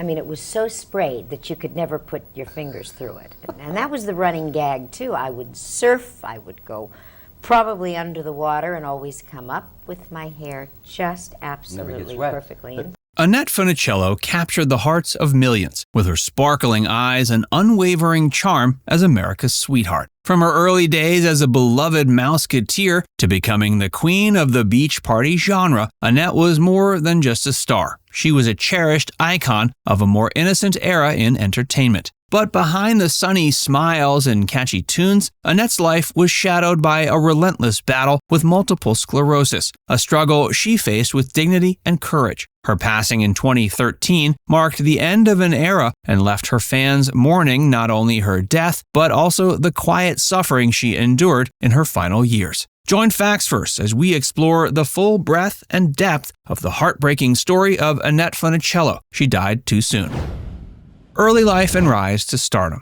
I mean, it was so sprayed that you could never put your fingers through it. And that was the running gag, too. I would surf, I would go probably under the water and always come up with my hair just absolutely perfectly in. Annette Funicello captured the hearts of millions with her sparkling eyes and unwavering charm as America's sweetheart. From her early days as a beloved Mouseketeer to becoming the queen of the beach party genre, Annette was more than just a star. She was a cherished icon of a more innocent era in entertainment. But behind the sunny smiles and catchy tunes, Annette's life was shadowed by a relentless battle with multiple sclerosis, a struggle she faced with dignity and courage. Her passing in 2013 marked the end of an era and left her fans mourning not only her death, but also the quiet suffering she endured in her final years. Join Facts First as we explore the full breadth and depth of the heartbreaking story of Annette Funicello. She died too soon. Early life and rise to stardom.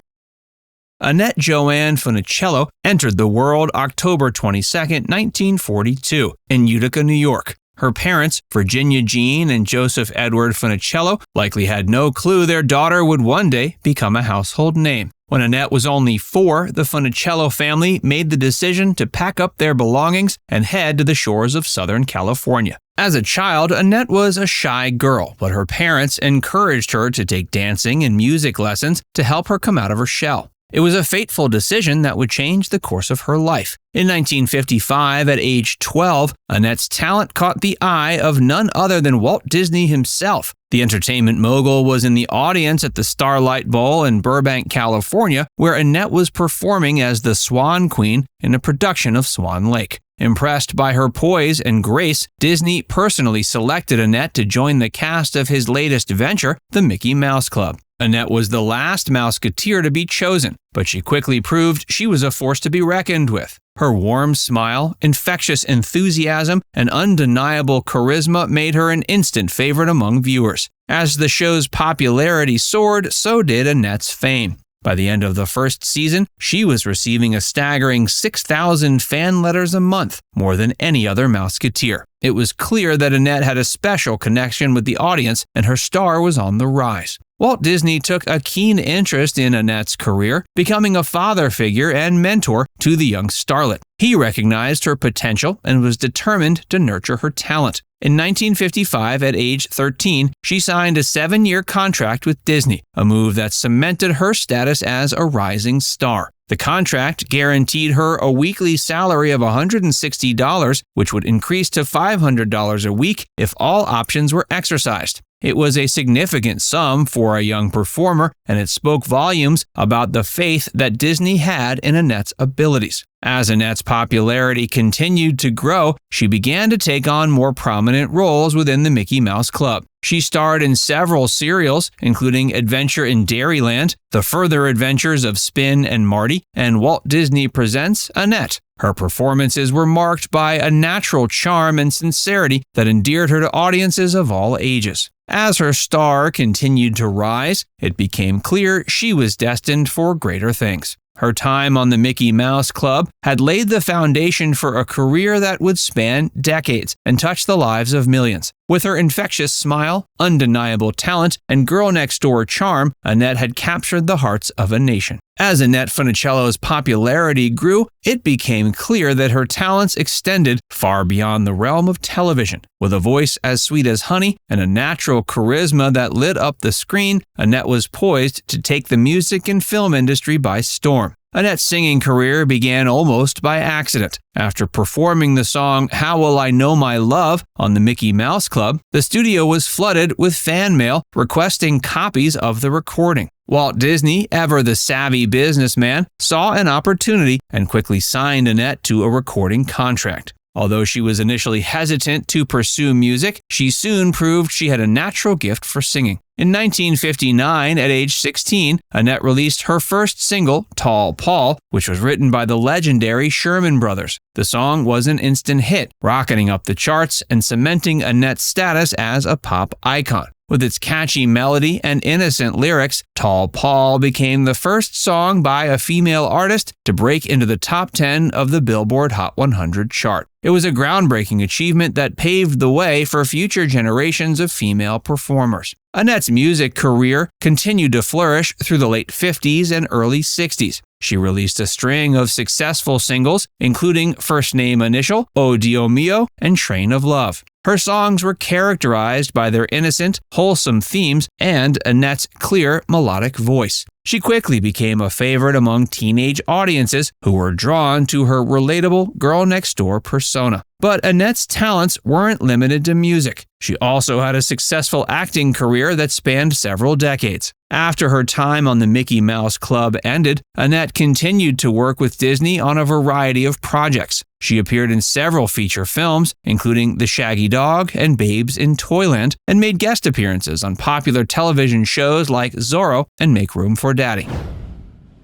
Annette Joanne Funicello entered the world October 22, 1942, in Utica, New York. Her parents, Virginia Jean and Joseph Edward Funicello, likely had no clue their daughter would one day become a household name. When Annette was only 4, the Funicello family made the decision to pack up their belongings and head to the shores of Southern California. As a child, Annette was a shy girl, but her parents encouraged her to take dancing and music lessons to help her come out of her shell. It was a fateful decision that would change the course of her life. In 1955, at age 12, Annette's talent caught the eye of none other than Walt Disney himself. The entertainment mogul was in the audience at the Starlight Bowl in Burbank, California, where Annette was performing as the Swan Queen in a production of Swan Lake. Impressed by her poise and grace, Disney personally selected Annette to join the cast of his latest venture, the Mickey Mouse Club. Annette was the last Mouseketeer to be chosen, but she quickly proved she was a force to be reckoned with. Her warm smile, infectious enthusiasm, and undeniable charisma made her an instant favorite among viewers. As the show's popularity soared, so did Annette's fame. By the end of the first season, she was receiving a staggering 6,000 fan letters a month, more than any other Mouseketeer. It was clear that Annette had a special connection with the audience, and her star was on the rise. Walt Disney took a keen interest in Annette's career, becoming a father figure and mentor to the young starlet. He recognized her potential and was determined to nurture her talent. In 1955, at age 13, she signed a 7-year contract with Disney, a move that cemented her status as a rising star. The contract guaranteed her a weekly salary of $160, which would increase to $500 a week if all options were exercised. It was a significant sum for a young performer, and it spoke volumes about the faith that Disney had in Annette's abilities. As Annette's popularity continued to grow, she began to take on more prominent roles within the Mickey Mouse Club. She starred in several serials, including Adventure in Dairyland, The Further Adventures of Spin and Marty, and Walt Disney Presents Annette. Her performances were marked by a natural charm and sincerity that endeared her to audiences of all ages. As her star continued to rise, it became clear she was destined for greater things. Her time on the Mickey Mouse Club had laid the foundation for a career that would span decades and touch the lives of millions. With her infectious smile, undeniable talent, and girl-next-door charm, Annette had captured the hearts of a nation. As Annette Funicello's popularity grew, it became clear that her talents extended far beyond the realm of television. With a voice as sweet as honey and a natural charisma that lit up the screen, Annette was poised to take the music and film industry by storm. Annette's singing career began almost by accident. After performing the song How Will I Know My Love on the Mickey Mouse Club, the studio was flooded with fan mail requesting copies of the recording. Walt Disney, ever the savvy businessman, saw an opportunity and quickly signed Annette to a recording contract. Although she was initially hesitant to pursue music, she soon proved she had a natural gift for singing. In 1959, at age 16, Annette released her first single, Tall Paul, which was written by the legendary Sherman Brothers. The song was an instant hit, rocketing up the charts and cementing Annette's status as a pop icon. With its catchy melody and innocent lyrics, Tall Paul became the first song by a female artist to break into the top 10 of the Billboard Hot 100 chart. It was a groundbreaking achievement that paved the way for future generations of female performers. Annette's music career continued to flourish through the late 50s and early 60s. She released a string of successful singles, including First Name Initial, Oh Dio Mio, and Train of Love. Her songs were characterized by their innocent, wholesome themes and Annette's clear, melodic voice. She quickly became a favorite among teenage audiences who were drawn to her relatable girl-next-door persona. But Annette's talents weren't limited to music. She also had a successful acting career that spanned several decades. After her time on the Mickey Mouse Club ended, Annette continued to work with Disney on a variety of projects. She appeared in several feature films, including The Shaggy Dog and Babes in Toyland, and made guest appearances on popular television shows like Zorro and Make Room for Daddy.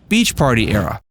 Beach Party era.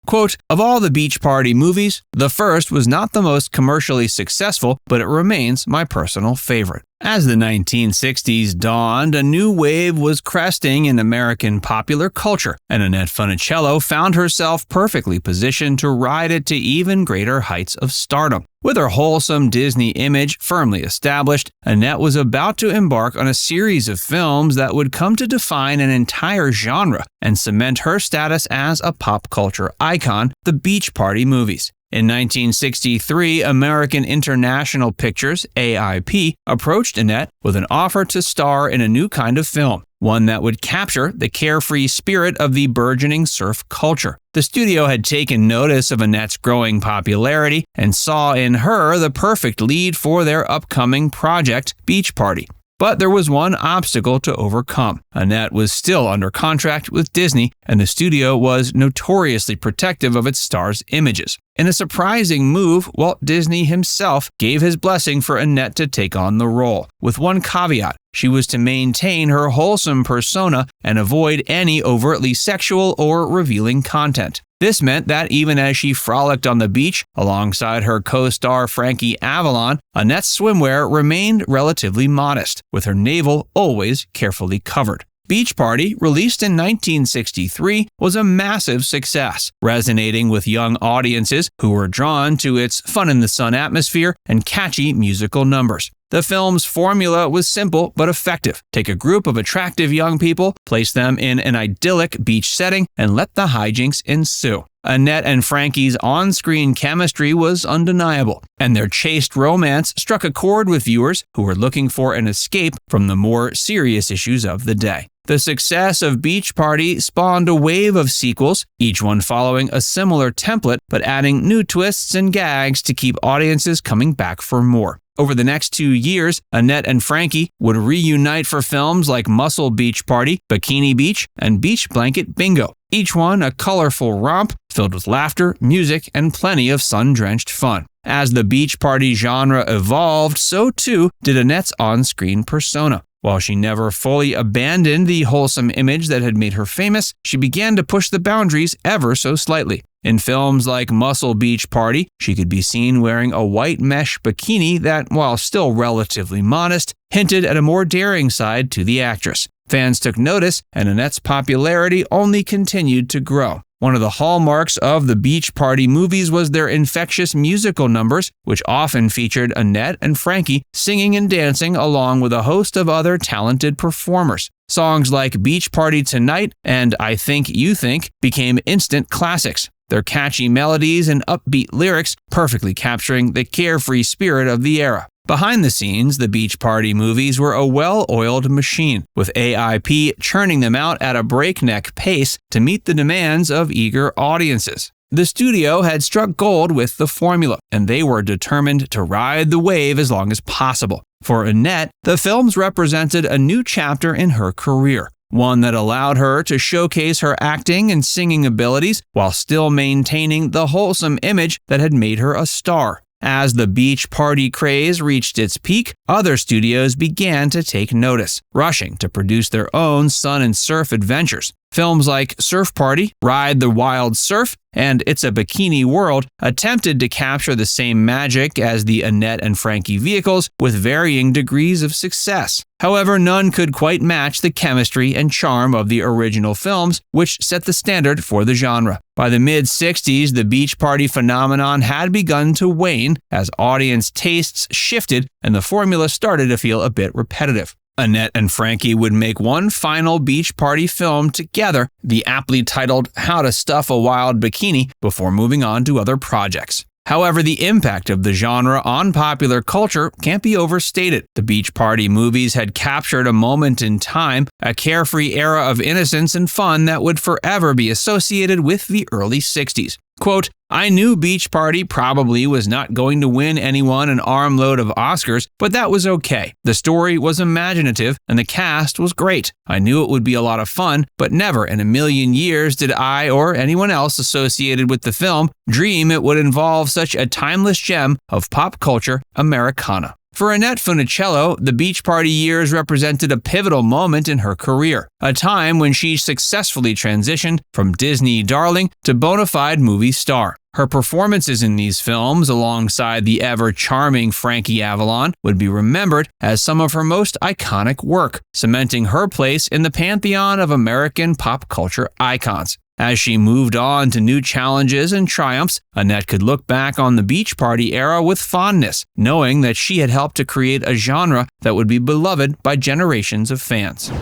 Quote, of all the Beach Party movies, the first was not the most commercially successful, but it remains my personal favorite. As the 1960s dawned, a new wave was cresting in American popular culture, and Annette Funicello found herself perfectly positioned to ride it to even greater heights of stardom. With her wholesome Disney image firmly established, Annette was about to embark on a series of films that would come to define an entire genre and cement her status as a pop culture icon, the Beach Party movies. In 1963, American International Pictures, AIP, approached Annette with an offer to star in a new kind of film, one that would capture the carefree spirit of the burgeoning surf culture. The studio had taken notice of Annette's growing popularity and saw in her the perfect lead for their upcoming project, Beach Party. But there was one obstacle to overcome. Annette was still under contract with Disney, and the studio was notoriously protective of its stars' images. In a surprising move, Walt Disney himself gave his blessing for Annette to take on the role, with one caveat: she was to maintain her wholesome persona and avoid any overtly sexual or revealing content. This meant that even as she frolicked on the beach alongside her co-star Frankie Avalon, Annette's swimwear remained relatively modest, with her navel always carefully covered. Beach Party, released in 1963, was a massive success, resonating with young audiences who were drawn to its fun-in-the-sun atmosphere and catchy musical numbers. The film's formula was simple but effective. Take a group of attractive young people, place them in an idyllic beach setting, and let the hijinks ensue. Annette and Frankie's on-screen chemistry was undeniable, and their chaste romance struck a chord with viewers who were looking for an escape from the more serious issues of the day. The success of Beach Party spawned a wave of sequels, each one following a similar template but adding new twists and gags to keep audiences coming back for more. Over the next 2 years, Annette and Frankie would reunite for films like Muscle Beach Party, Bikini Beach, and Beach Blanket Bingo, each one a colorful romp filled with laughter, music, and plenty of sun-drenched fun. As the Beach Party genre evolved, so too did Annette's on-screen persona. While she never fully abandoned the wholesome image that had made her famous, she began to push the boundaries ever so slightly. In films like Muscle Beach Party, she could be seen wearing a white mesh bikini that, while still relatively modest, hinted at a more daring side to the actress. Fans took notice, and Annette's popularity only continued to grow. One of the hallmarks of the Beach Party movies was their infectious musical numbers, which often featured Annette and Frankie singing and dancing along with a host of other talented performers. Songs like Beach Party Tonight and I Think You Think became instant classics, their catchy melodies and upbeat lyrics perfectly capturing the carefree spirit of the era. Behind the scenes, the Beach Party movies were a well-oiled machine, with AIP churning them out at a breakneck pace to meet the demands of eager audiences. The studio had struck gold with the formula, and they were determined to ride the wave as long as possible. For Annette, the films represented a new chapter in her career, one that allowed her to showcase her acting and singing abilities while still maintaining the wholesome image that had made her a star. As the Beach Party craze reached its peak, other studios began to take notice, rushing to produce their own sun and surf adventures. Films like Surf Party, Ride the Wild Surf, and It's a Bikini World attempted to capture the same magic as the Annette and Frankie vehicles with varying degrees of success. However, none could quite match the chemistry and charm of the original films, which set the standard for the genre. By the mid-60s, the beach party phenomenon had begun to wane as audience tastes shifted and the formula started to feel a bit repetitive. Annette and Frankie would make one final beach party film together, the aptly titled How to Stuff a Wild Bikini, before moving on to other projects. However, the impact of the genre on popular culture can't be overstated. The beach party movies had captured a moment in time, a carefree era of innocence and fun that would forever be associated with the early 60s. Quote, I knew Beach Party probably was not going to win anyone an armload of Oscars, but that was okay. The story was imaginative and the cast was great. I knew it would be a lot of fun, but never in a million years did I or anyone else associated with the film dream it would involve such a timeless gem of pop culture Americana. For Annette Funicello, the beach party years represented a pivotal moment in her career, a time when she successfully transitioned from Disney darling to bona fide movie star. Her performances in these films, alongside the ever-charming Frankie Avalon, would be remembered as some of her most iconic work, cementing her place in the pantheon of American pop culture icons. As she moved on to new challenges and triumphs, Annette could look back on the beach party era with fondness, knowing that she had helped to create a genre that would be beloved by generations of fans.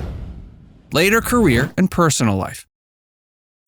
Later career and personal life.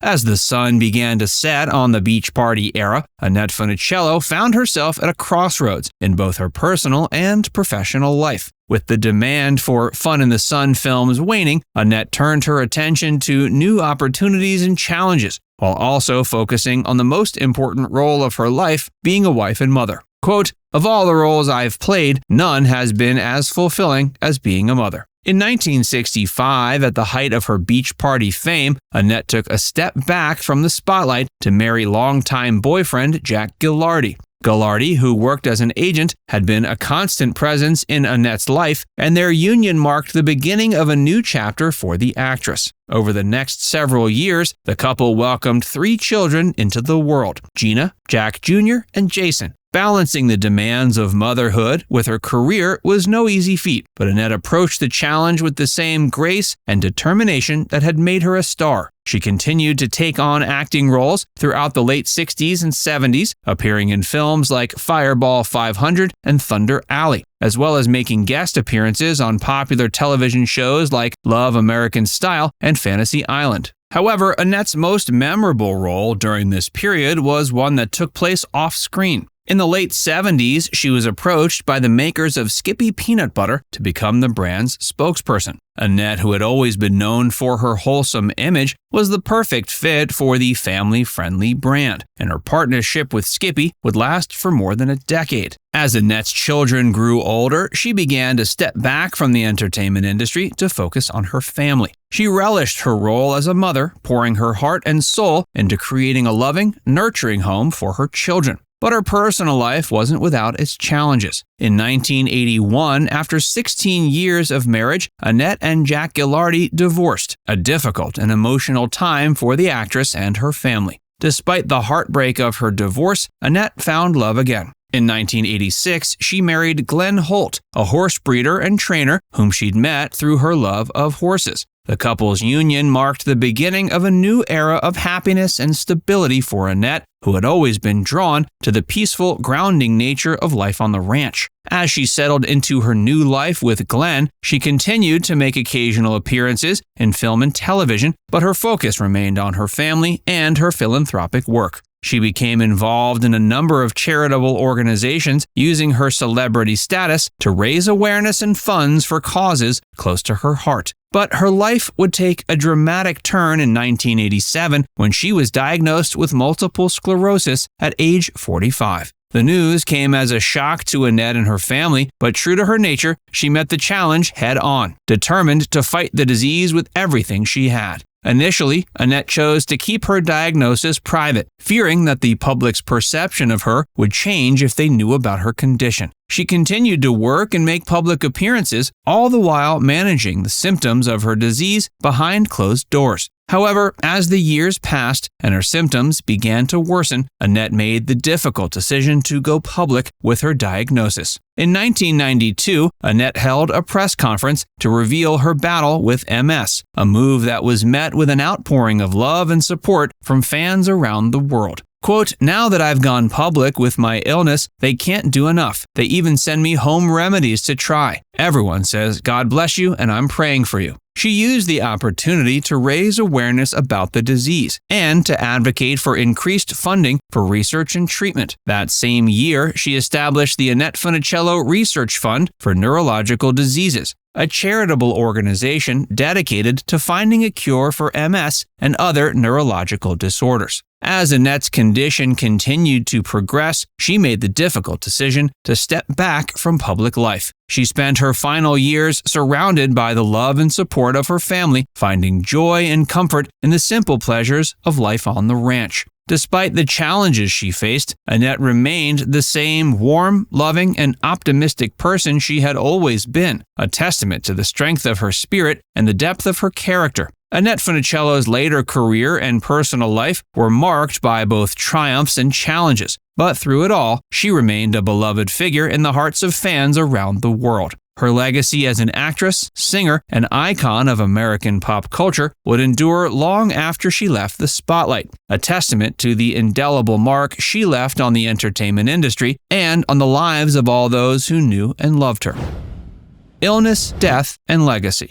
As the sun began to set on the beach party era, Annette Funicello found herself at a crossroads in both her personal and professional life. With the demand for fun in the sun films waning, Annette turned her attention to new opportunities and challenges, while also focusing on the most important role of her life, being a wife and mother. Quote, of all the roles I've played, none has been as fulfilling as being a mother. In 1965, at the height of her beach party fame, Annette took a step back from the spotlight to marry longtime boyfriend Jack Ghilardi. Ghilardi, who worked as an agent, had been a constant presence in Annette's life, and their union marked the beginning of a new chapter for the actress. Over the next several years, the couple welcomed 3 children into the world: Gina, Jack Jr., and Jason. Balancing the demands of motherhood with her career was no easy feat, but Annette approached the challenge with the same grace and determination that had made her a star. She continued to take on acting roles throughout the late 60s and 70s, appearing in films like Fireball 500 and Thunder Alley, as well as making guest appearances on popular television shows like Love American Style and Fantasy Island. However, Annette's most memorable role during this period was one that took place off-screen. In the late 70s, she was approached by the makers of Skippy Peanut Butter to become the brand's spokesperson. Annette, who had always been known for her wholesome image, was the perfect fit for the family-friendly brand, and her partnership with Skippy would last for more than a decade. As Annette's children grew older, she began to step back from the entertainment industry to focus on her family. She relished her role as a mother, pouring her heart and soul into creating a loving, nurturing home for her children. But her personal life wasn't without its challenges. In 1981, after 16 years of marriage, Annette and Jack Ghilardi divorced, a difficult and emotional time for the actress and her family. Despite the heartbreak of her divorce, Annette found love again. In 1986, she married Glenn Holt, a horse breeder and trainer whom she'd met through her love of horses. The couple's union marked the beginning of a new era of happiness and stability for Annette, who had always been drawn to the peaceful, grounding nature of life on the ranch. As she settled into her new life with Glenn, she continued to make occasional appearances in film and television, but her focus remained on her family and her philanthropic work. She became involved in a number of charitable organizations, using her celebrity status to raise awareness and funds for causes close to her heart. But her life would take a dramatic turn in 1987 when she was diagnosed with multiple sclerosis at age 45. The news came as a shock to Annette and her family, but true to her nature, she met the challenge head on, determined to fight the disease with everything she had. Initially, Annette chose to keep her diagnosis private, fearing that the public's perception of her would change if they knew about her condition. She continued to work and make public appearances, all the while managing the symptoms of her disease behind closed doors. However, as the years passed and her symptoms began to worsen, Annette made the difficult decision to go public with her diagnosis. In 1992, Annette held a press conference to reveal her battle with MS, a move that was met with an outpouring of love and support from fans around the world. Quote, "Now that I've gone public with my illness, they can't do enough. They even send me home remedies to try. Everyone says, 'God bless you,' and I'm praying for you." She used the opportunity to raise awareness about the disease and to advocate for increased funding for research and treatment. That same year, she established the Annette Funicello Research Fund for Neurological Diseases, a charitable organization dedicated to finding a cure for MS and other neurological disorders. As Annette's condition continued to progress, she made the difficult decision to step back from public life. She spent her final years surrounded by the love and support of her family, finding joy and comfort in the simple pleasures of life on the ranch. Despite the challenges she faced, Annette remained the same warm, loving, and optimistic person she had always been, a testament to the strength of her spirit and the depth of her character. Annette Funicello's later career and personal life were marked by both triumphs and challenges, but through it all, she remained a beloved figure in the hearts of fans around the world. Her legacy as an actress, singer, and icon of American pop culture would endure long after she left the spotlight, a testament to the indelible mark she left on the entertainment industry and on the lives of all those who knew and loved her. Illness, death, and legacy.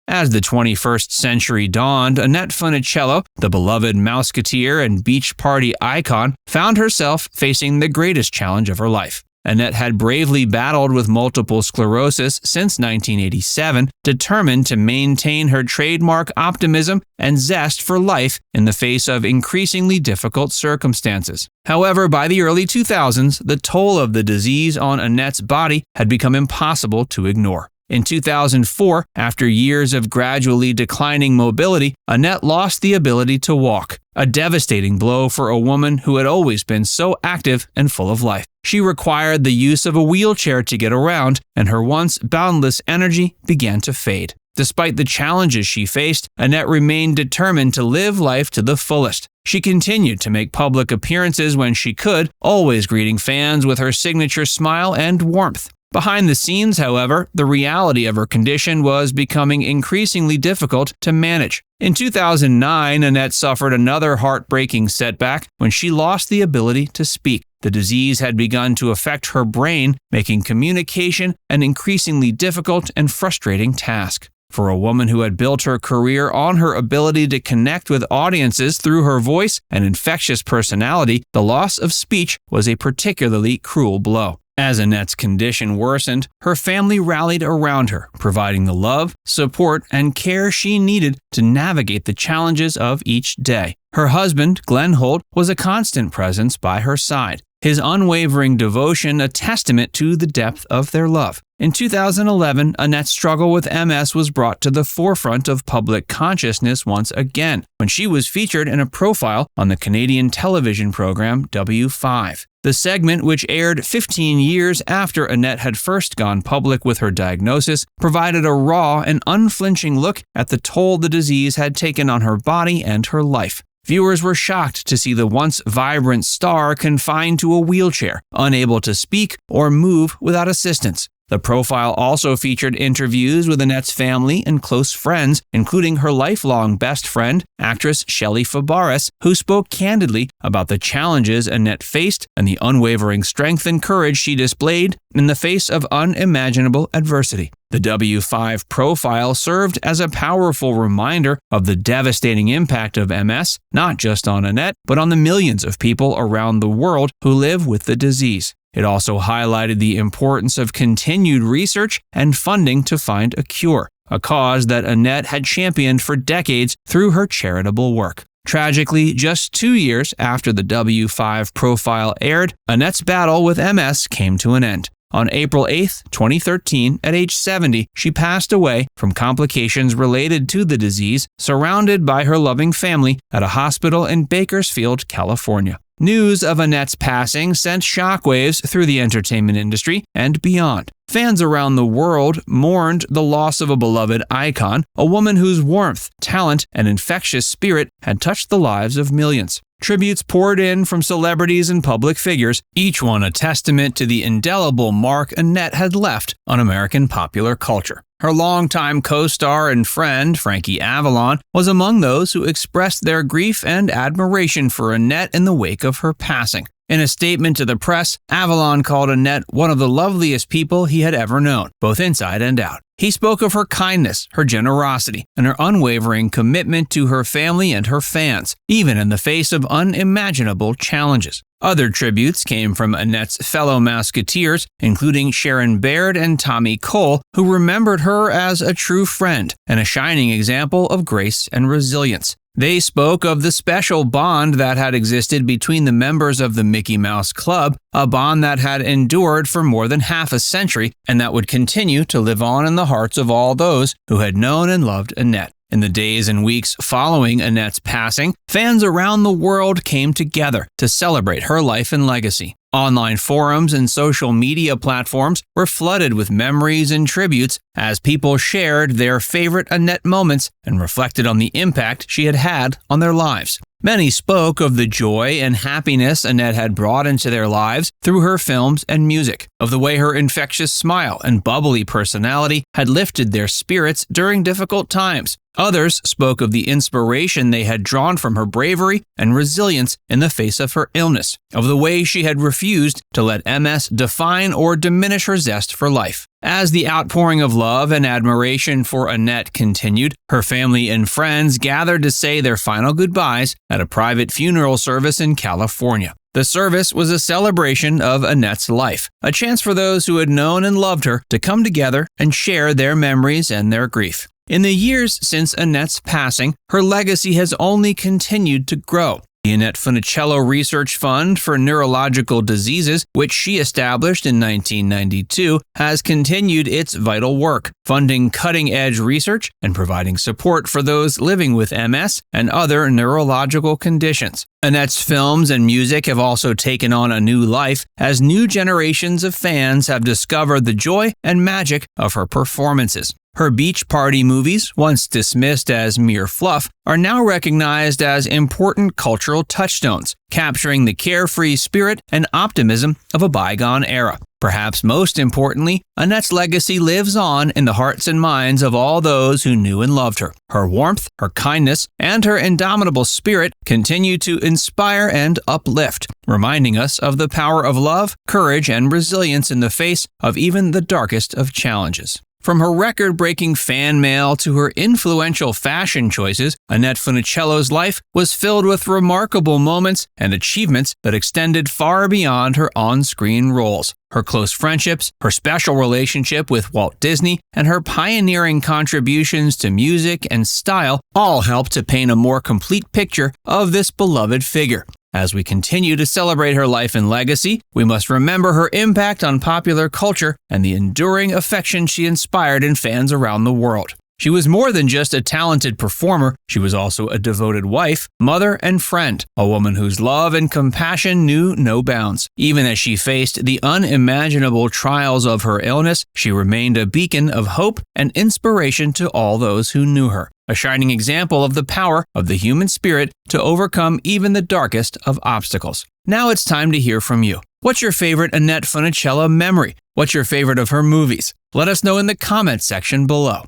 As the 21st century dawned, Annette Funicello, the beloved Mouseketeer and beach party icon, found herself facing the greatest challenge of her life. Annette had bravely battled with multiple sclerosis since 1987, determined to maintain her trademark optimism and zest for life in the face of increasingly difficult circumstances. However, by the early 2000s, the toll of the disease on Annette's body had become impossible to ignore. In 2004, after years of gradually declining mobility, Annette lost the ability to walk, a devastating blow for a woman who had always been so active and full of life. She required the use of a wheelchair to get around, and her once boundless energy began to fade. Despite the challenges she faced, Annette remained determined to live life to the fullest. She continued to make public appearances when she could, always greeting fans with her signature smile and warmth. Behind the scenes, however, the reality of her condition was becoming increasingly difficult to manage. In 2009, Annette suffered another heartbreaking setback when she lost the ability to speak. The disease had begun to affect her brain, making communication an increasingly difficult and frustrating task. For a woman who had built her career on her ability to connect with audiences through her voice and infectious personality, the loss of speech was a particularly cruel blow. As Annette's condition worsened, her family rallied around her, providing the love, support, and care she needed to navigate the challenges of each day. Her husband, Glenn Holt, was a constant presence by her side, his unwavering devotion a testament to the depth of their love. In 2011, Annette's struggle with MS was brought to the forefront of public consciousness once again, when she was featured in a profile on the Canadian television program W5. The segment, which aired 15 years after Annette had first gone public with her diagnosis, provided a raw and unflinching look at the toll the disease had taken on her body and her life. Viewers were shocked to see the once vibrant star confined to a wheelchair, unable to speak or move without assistance. The profile also featured interviews with Annette's family and close friends, including her lifelong best friend, actress Shelley Fabares, who spoke candidly about the challenges Annette faced and the unwavering strength and courage she displayed in the face of unimaginable adversity. The W5 profile served as a powerful reminder of the devastating impact of MS, not just on Annette, but on the millions of people around the world who live with the disease. It also highlighted the importance of continued research and funding to find a cure, a cause that Annette had championed for decades through her charitable work. Tragically, just 2 years after the W5 profile aired, Annette's battle with MS came to an end. On April 8, 2013, at age 70, she passed away from complications related to the disease, surrounded by her loving family at a hospital in Bakersfield, California. News of Annette's passing sent shockwaves through the entertainment industry and beyond. Fans around the world mourned the loss of a beloved icon, a woman whose warmth, talent, and infectious spirit had touched the lives of millions. Tributes poured in from celebrities and public figures, each one a testament to the indelible mark Annette had left on American popular culture. Her longtime co-star and friend, Frankie Avalon, was among those who expressed their grief and admiration for Annette in the wake of her passing. In a statement to the press, Avalon called Annette one of the loveliest people he had ever known, both inside and out. He spoke of her kindness, her generosity, and her unwavering commitment to her family and her fans, even in the face of unimaginable challenges. Other tributes came from Annette's fellow Mouseketeers, including Sharon Baird and Tommy Cole, who remembered her as a true friend and a shining example of grace and resilience. They spoke of the special bond that had existed between the members of the Mickey Mouse Club, a bond that had endured for more than half a century and that would continue to live on in the hearts of all those who had known and loved Annette. In the days and weeks following Annette's passing, fans around the world came together to celebrate her life and legacy. Online forums and social media platforms were flooded with memories and tributes as people shared their favorite Annette moments and reflected on the impact she had had on their lives. Many spoke of the joy and happiness Annette had brought into their lives through her films and music, of the way her infectious smile and bubbly personality had lifted their spirits during difficult times. Others spoke of the inspiration they had drawn from her bravery and resilience in the face of her illness, of the way she had refused to let MS define or diminish her zest for life. As the outpouring of love and admiration for Annette continued, her family and friends gathered to say their final goodbyes at a private funeral service in California. The service was a celebration of Annette's life, a chance for those who had known and loved her to come together and share their memories and their grief. In the years since Annette's passing, her legacy has only continued to grow. The Annette Funicello Research Fund for Neurological Diseases, which she established in 1992, has continued its vital work, funding cutting-edge research and providing support for those living with MS and other neurological conditions. Annette's films and music have also taken on a new life as new generations of fans have discovered the joy and magic of her performances. Her beach party movies, once dismissed as mere fluff, are now recognized as important cultural touchstones, capturing the carefree spirit and optimism of a bygone era. Perhaps most importantly, Annette's legacy lives on in the hearts and minds of all those who knew and loved her. Her warmth, her kindness, and her indomitable spirit continue to inspire and uplift, reminding us of the power of love, courage, and resilience in the face of even the darkest of challenges. From her record-breaking fan mail to her influential fashion choices, Annette Funicello's life was filled with remarkable moments and achievements that extended far beyond her on-screen roles. Her close friendships, her special relationship with Walt Disney, and her pioneering contributions to music and style all help to paint a more complete picture of this beloved figure. As we continue to celebrate her life and legacy, we must remember her impact on popular culture and the enduring affection she inspired in fans around the world. She was more than just a talented performer, she was also a devoted wife, mother, and friend, a woman whose love and compassion knew no bounds. Even as she faced the unimaginable trials of her illness, she remained a beacon of hope and inspiration to all those who knew her. A shining example of the power of the human spirit to overcome even the darkest of obstacles. Now it's time to hear from you. What's your favorite Annette Funicello memory? What's your favorite of her movies? Let us know in the comments section below.